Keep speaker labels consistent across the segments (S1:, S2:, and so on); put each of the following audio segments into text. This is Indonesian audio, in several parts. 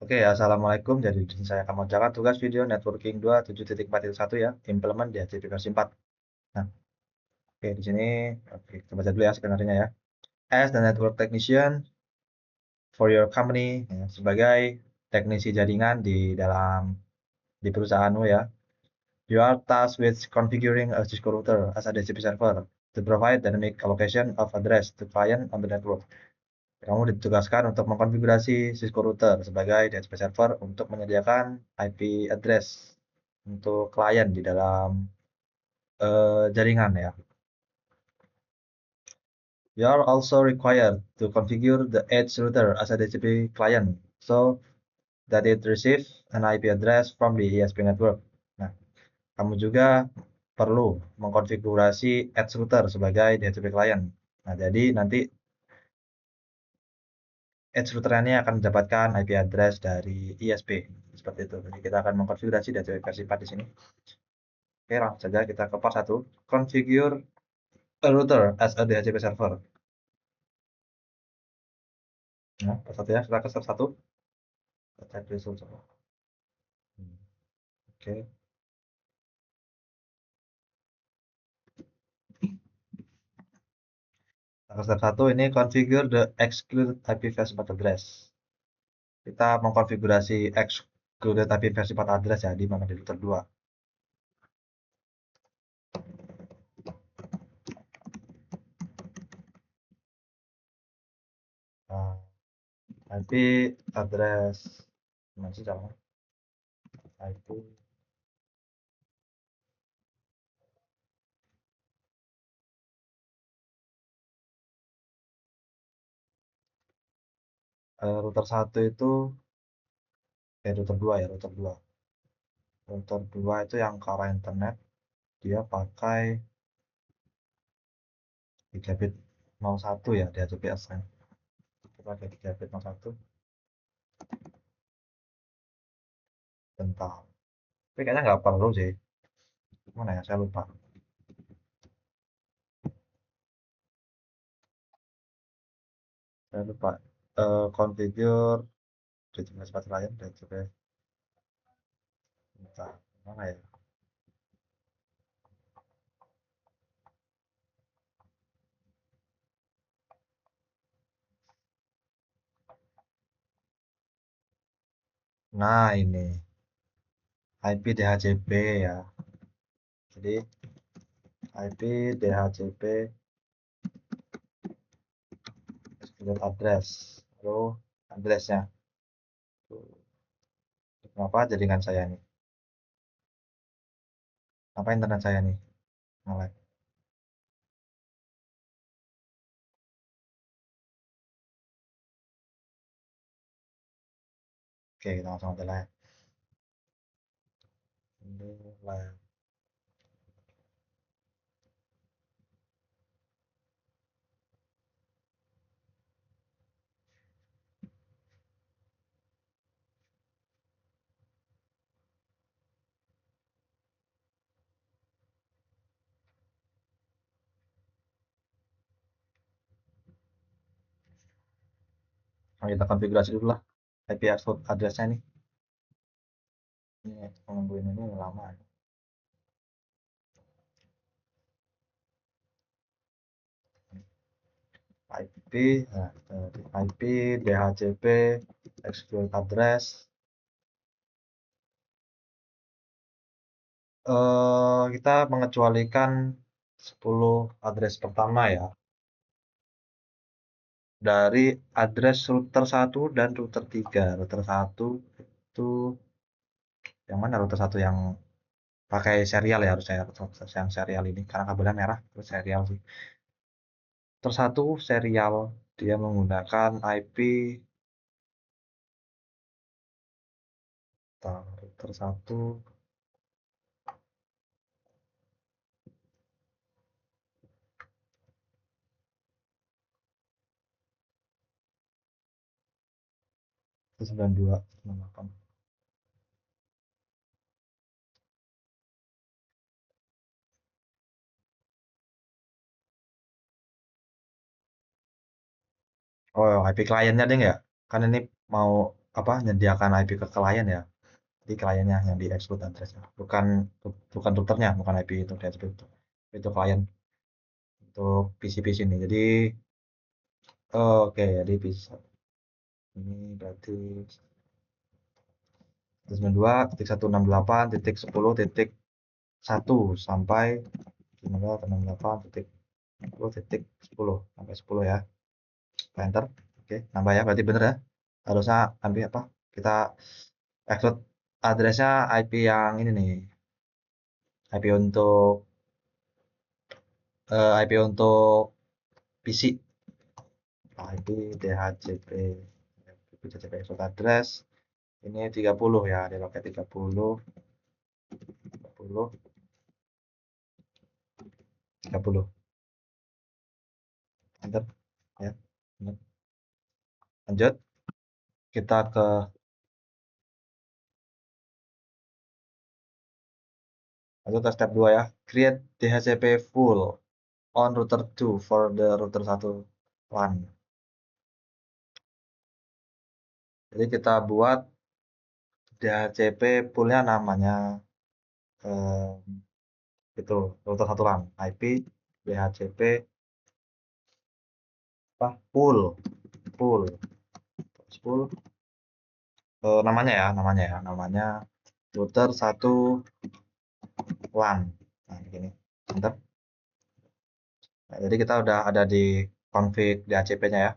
S1: Oke, assalamualaikum. Jadi di sini saya akan mengerjakan tugas video networking 27.4.1 ya, implement di HTTP versi 4. Nah, oke di sini oke, kita baca dulu ya skenario ya. As the network technician for your company, ya, sebagai teknisi jaringan di perusahaanmu ya. You are tasked with configuring a Cisco router as a DHCP server to provide dynamic allocation of address to client on the network. Kamu ditugaskan untuk mengkonfigurasi Cisco router sebagai DHCP server untuk menyediakan IP address untuk klien di dalam jaringan ya. You are also required to configure the edge router as a DHCP client so that it receives an IP address from the ESP network. Nah, kamu juga perlu mengkonfigurasi edge router sebagai DHCP client. Nah, jadi nanti edge router ini akan mendapatkan IP address dari ISP seperti itu. Jadi kita akan mengkonfigurasi DHCP versi 4 di sini. Oke, langsung saja kita ke part 1. Configure a router as a DHCP server. Nah, part 1 ya, kita ke step 1. Kita cek result coba. Oke. Nah, step 1 ini configure the excluded IP versi 4 address. Kita mengkonfigurasi excluded IP versi 4 address ya, di mana di router 2. Nah, IP address gimana sih caranya? IP router 1 itu router 2 ya, router 2. Router 2 itu yang ke arah internet, dia pakai gigabit 01 ya, dia GPS-nya. Kita pakai gigabit 01. Bentar. Tapi kayaknya nggak perlu sih. Mana ya, saya lupa. Saya lupa. Configure DHCP sepatu lain, DHCP. Bentar. Mana ya? Nah, ini. IP DHCP ya. Jadi, IP DHCP exclude address. Lalu, addressnya. Kenapa jaringan saya nih? Apa internet saya nih? Nge-lag. Oke, kita langsung aja lah ya. Ini lag. Nah, kita konfigurasi dulu lah IP addressnya nih. Ini nungguin ini lama. IP, nah, IP, DHCP, exclude address. Kita mengecualikan 10 address pertama ya. Dari address router 1 dan router 3. Router 1 itu yang mana router 1 yang pakai serial ya harus saya yang serial ini karena kabelnya merah terus serial sih. Router 1 serial dia menggunakan IP router 1 9298. Oh, IP kliennya deh ya. Kan ini mau apa menyediakan IP ke klien ya. Jadi kliennya yang di exclude addressnya, bukan routernya, bukan IP itu di exclude itu klien untuk PC ini. Jadi oke, jadi bisa ini berarti 192.168.10.1 sampai 192.168.10 sampai 10 ya. Enter. Oke, nambah ya, berarti bener ya. Harusnya ambil apa? Kita exclude addressnya IP yang ini nih. IP untuk PC. IP DHCP DHCP exclude address ini 30 ya, dia pakai 30 enter ya. Lanjut kita ke step 2 ya. Create DHCP full on router 2 for the router 1 LAN. Jadi kita buat DHCP poolnya namanya itu router 1 LAN IP DHCP apa pool namanya router 1 LAN. Nah, begini. Enter. Nah, jadi kita udah ada di config DHCP-nya ya.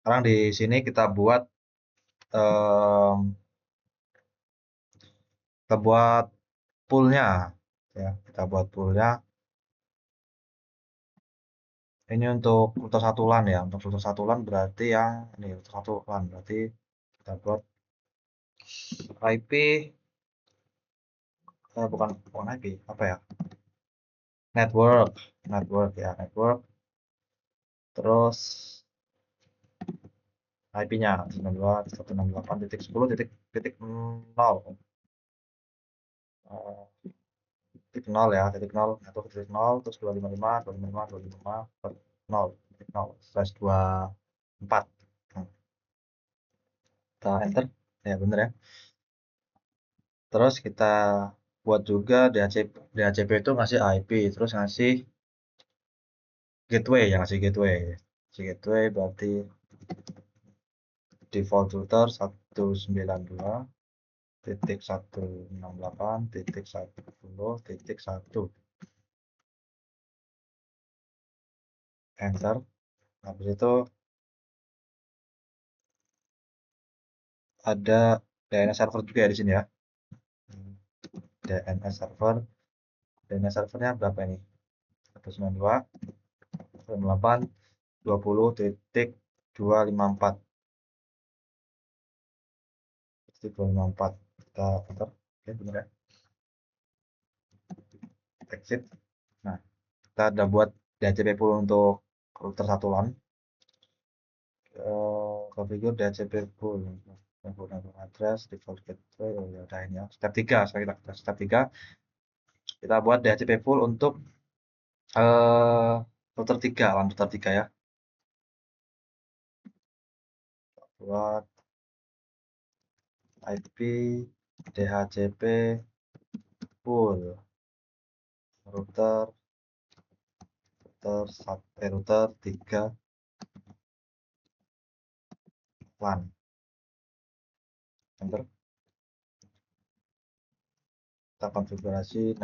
S1: Sekarang di sini kita buat poolnya ya. Kita buat poolnya. Ini untuk router 1 LAN ya. Untuk router 1 LAN berarti yang ini router 1 LAN berarti kita buat IP bukan IP apa ya? Network ya, network. Terus IP-nya 92.168.10.0 titik 0 ya, titik 0 atau titik 0 terus 255.0/24. Kita enter ya, bener ya. Terus kita buat juga DHCP itu ngasih IP terus ngasih gateway berarti default router 192.168.10.1 enter. Habis itu ada DNS server juga ya di sini ya. DNS servernya berapa ini? 192.168.20.254. Kita enter. Oke, bener ya. Exit. Nah, kita udah buat DHCP pool untuk router 1 LAN. Configure DHCP pool. Network address, default gateway, oh ya udah ini ya. Step 3, sekarang step 3. Kita buat DHCP pool untuk router 3, LAN router 3 ya. Buat IP DHCP pool router 3 LAN. Enter. Kita konfigurasi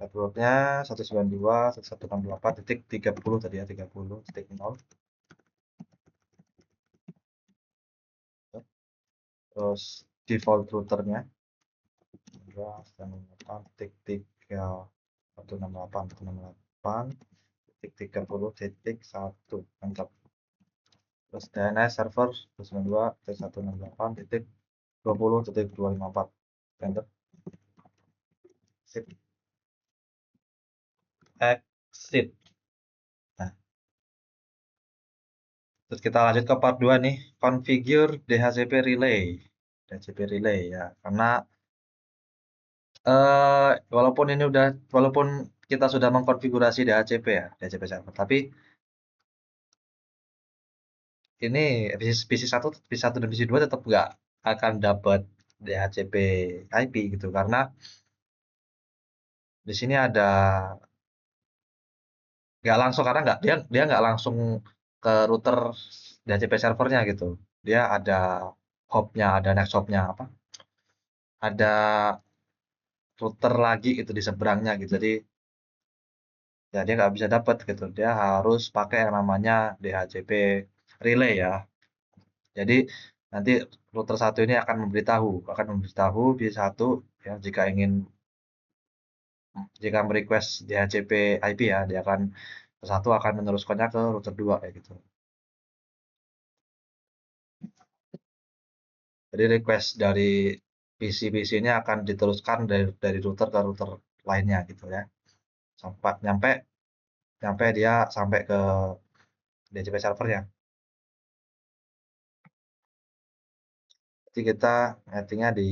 S1: networknya 192.168.30 tadi ya, 30.0. Terus default routernya 168.168.30.1. Mantap. Terus DNS server 192.168.20.254. Enter. Sip. Exit. Nah, terus kita lanjut ke part 2 nih, configure DHCP relay ya, karena Walaupun kita sudah mengkonfigurasi DHCP ya, DHCP server, tapi ini PC1, PC1 dan PC2 tetap nggak akan dapat DHCP IP gitu, karena di sini ada nggak langsung, karena nggak dia dia nggak langsung ke router DHCP servernya gitu. Dia ada hopnya, ada next hopnya apa? Ada router lagi itu di seberangnya gitu. Jadi ya dia nggak bisa dapat gitu. Dia harus pakai yang namanya DHCP relay ya. Jadi nanti router satu ini akan memberitahu PC1 ya, jika merequest DHCP IP ya, dia akan satu akan meneruskannya ke router 2 kayak gitu. Jadi request dari PC-PC ini akan diteruskan dari router ke router lainnya gitu ya. Sampai nyampe nyampe dia sampai ke DHCP servernya. Jadi kita settingnya di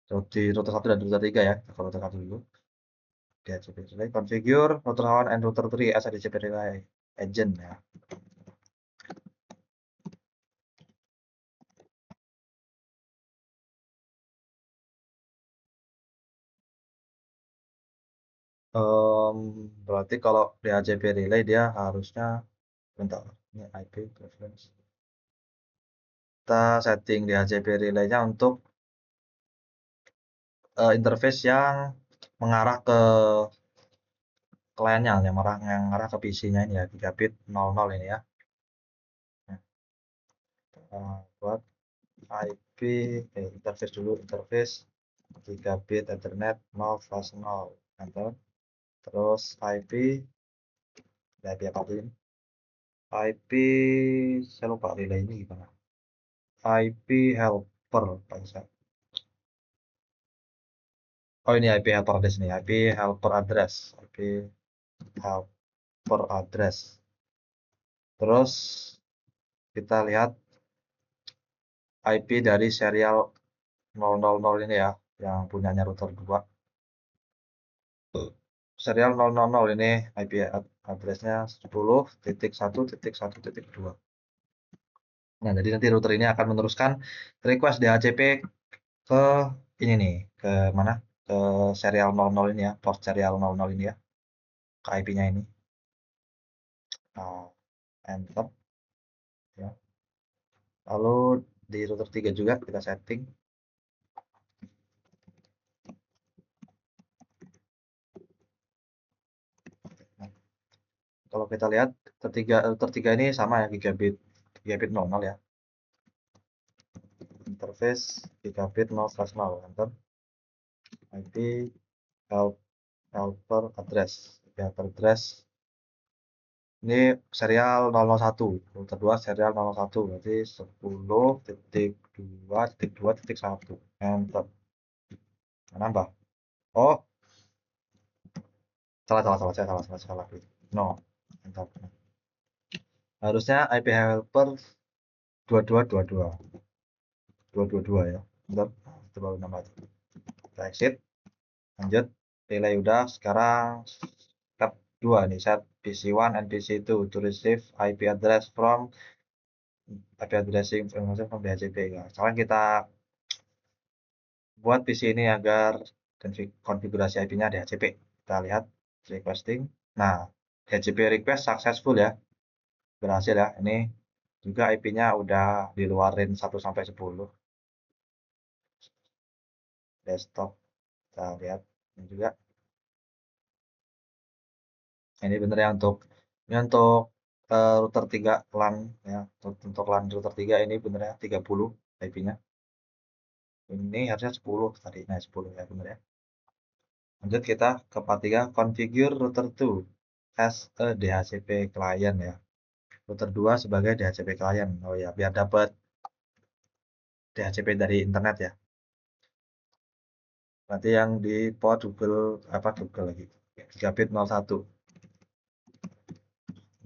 S1: router 1 dan router 3 ya. Kalau router 1 dulu. DHCP relay configure router 1 and router 3 as a DHCP relay agent ya. Berarti kalau DHCP relay dia harusnya bentar, ini IP preference. Kita setting DHCP relay-nya untuk interface yang mengarah ke kliennya, yang mengarah ke PC-nya ini ya, gigabit 00 ini ya. Buat IP interface dulu, interface gigabit ethernet 0/0 enter. Terus IP apa ini? IP saya lupa relay ini gimana. IP helper saya. Oh ini IP helper address nih, IP helper address, IP helper address. Terus kita lihat IP dari serial 000 ini ya, yang punyanya router 2. Serial 000 ini IP address-nya 10.1.1.2. Nah, jadi nanti router ini akan meneruskan request DHCP ke ini nih, ke mana? Ke serial 00 ini ya, port serial 00 ini ya, ke IP-nya ini. Nah, enter ya. Lalu di router 3 juga kita setting. Nah, kalau kita lihat router 3 ini sama ya, gigabit 00 ya. Interface gigabit 0/0 enter. IP helper address, ini serial 001, router 2 serial 01, berarti 10.2.2.1 enter. Nambah. Oh, salah. No, enter. Harusnya IP helper 2222 ya. Bentar, itu baru nambah. Kita exit, lanjut. Relay udah, sekarang step 2 nih, set PC1 and PC2 to receive IP address from IP addressing information from DHCP ya. Sekarang kita buat PC ini agar konfigurasi IP-nya DHCP. Kita lihat requesting. Nah, DHCP request successful ya. Berhasil ya. Ini juga IP-nya udah di luar range 1 sampai 10. Desktop. Kita lihat ini juga. Ini bener ya untuk router 3 LAN ya. Untuk LAN router 3 ini bener ya 30 IP-nya. Ini harusnya 10 tadi. Nah, 10 ya bener ya. Lanjut kita ke part 3, configure router 2 as a DHCP client ya. Router 2 sebagai DHCP client. Oh ya, biar dapat DHCP dari internet ya. Berarti yang di port Google lagi. Gigabit 01.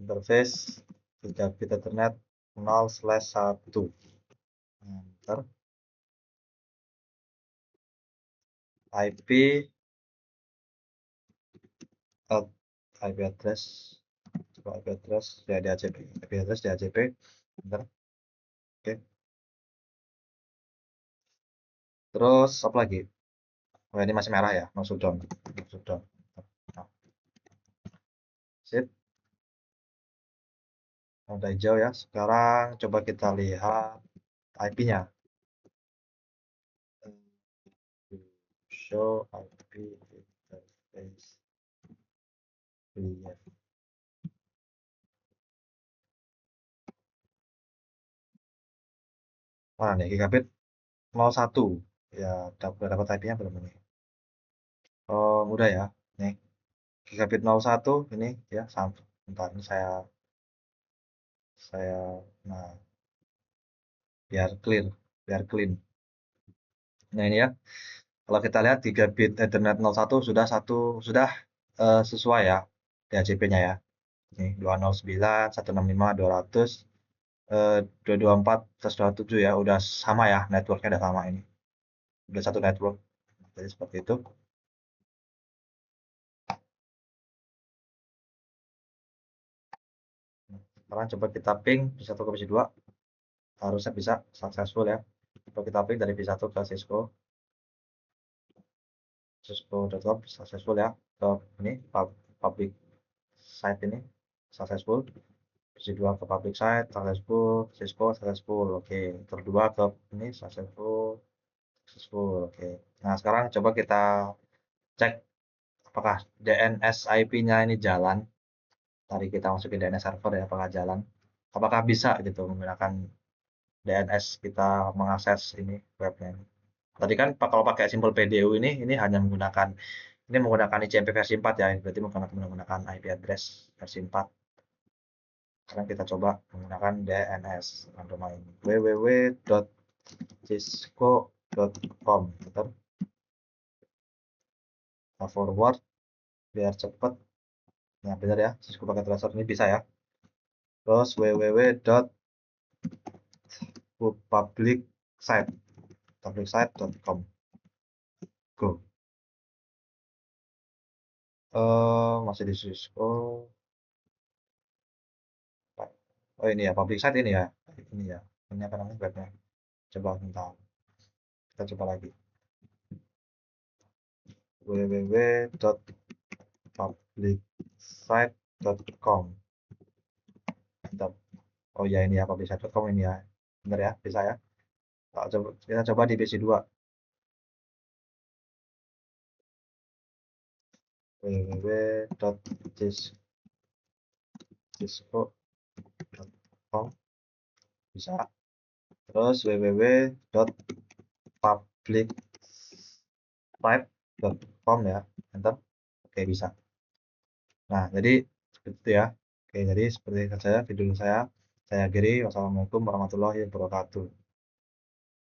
S1: Interface gigabit ethernet 0/1. Enter. IP IP address, coba IP address ya DHCP, IP address DHCP, bentar, oke. Terus apa lagi? Oh, ini masih merah ya, no shutdown, no shutdown. Nah, sip, udah hijau ya. Sekarang coba kita lihat IP-nya. Show IP interface. Iya. Mana nih gigabit 01 ya, udah dapat IP-nya belum ini? Oh, mudah ya. Nih, gigabit 01 ini ya, sampai bentar ini saya nah biar clear, biar clean. Nah, ini ya. Kalau kita lihat gigabit Ethernet 01 sudah sesuai ya DHCP-nya ya. Ini 209, 165, 200, 224, 127 ya, udah sama ya, networknya udah sama ini. Udah satu network. Jadi seperti itu. Sekarang coba kita ping P1 ke P2, harusnya bisa successful ya. Coba kita ping dari P1 ke Cisco.com successful ya, ke ini public site ini successful. P2 ke public site successful, Cisco successful, oke. Kedua ke ini successful, oke. Nah, sekarang coba kita cek apakah DNS IP-nya ini jalan. Tadi kita masukin DNS server ya, apakah jalan, apakah bisa gitu menggunakan DNS kita mengakses ini webnya ini. Tadi kan kalau pakai simpel PDU ini hanya menggunakan ICMP versi 4 ya, berarti menggunakan IP address versi 4. Sekarang kita coba menggunakan DNS dengan domain www.cisco.com. Kita forward biar cepet. Nah, benar ya, Cisco pakai tracer ini bisa ya. Terus www.publicsite.com. Go. Masih di Cisco. Oh, ini ya, public site ini ya. Ini ya. Ini apa namanya webnya? Coba bentar. Kita coba lagi. www.publicsite.com. Mantap. Oh ya, ini ya, publicsite.com ini ya. Benar ya, bisa ya. Kita coba di PC2. www.cisco.com bisa. Terus www.publicsite.com ya. Mantap. Oke, bisa. Nah, jadi seperti itu ya. Oke, jadi seperti itu saja video saya. Saya akhiri. Wassalamualaikum warahmatullahi wabarakatuh.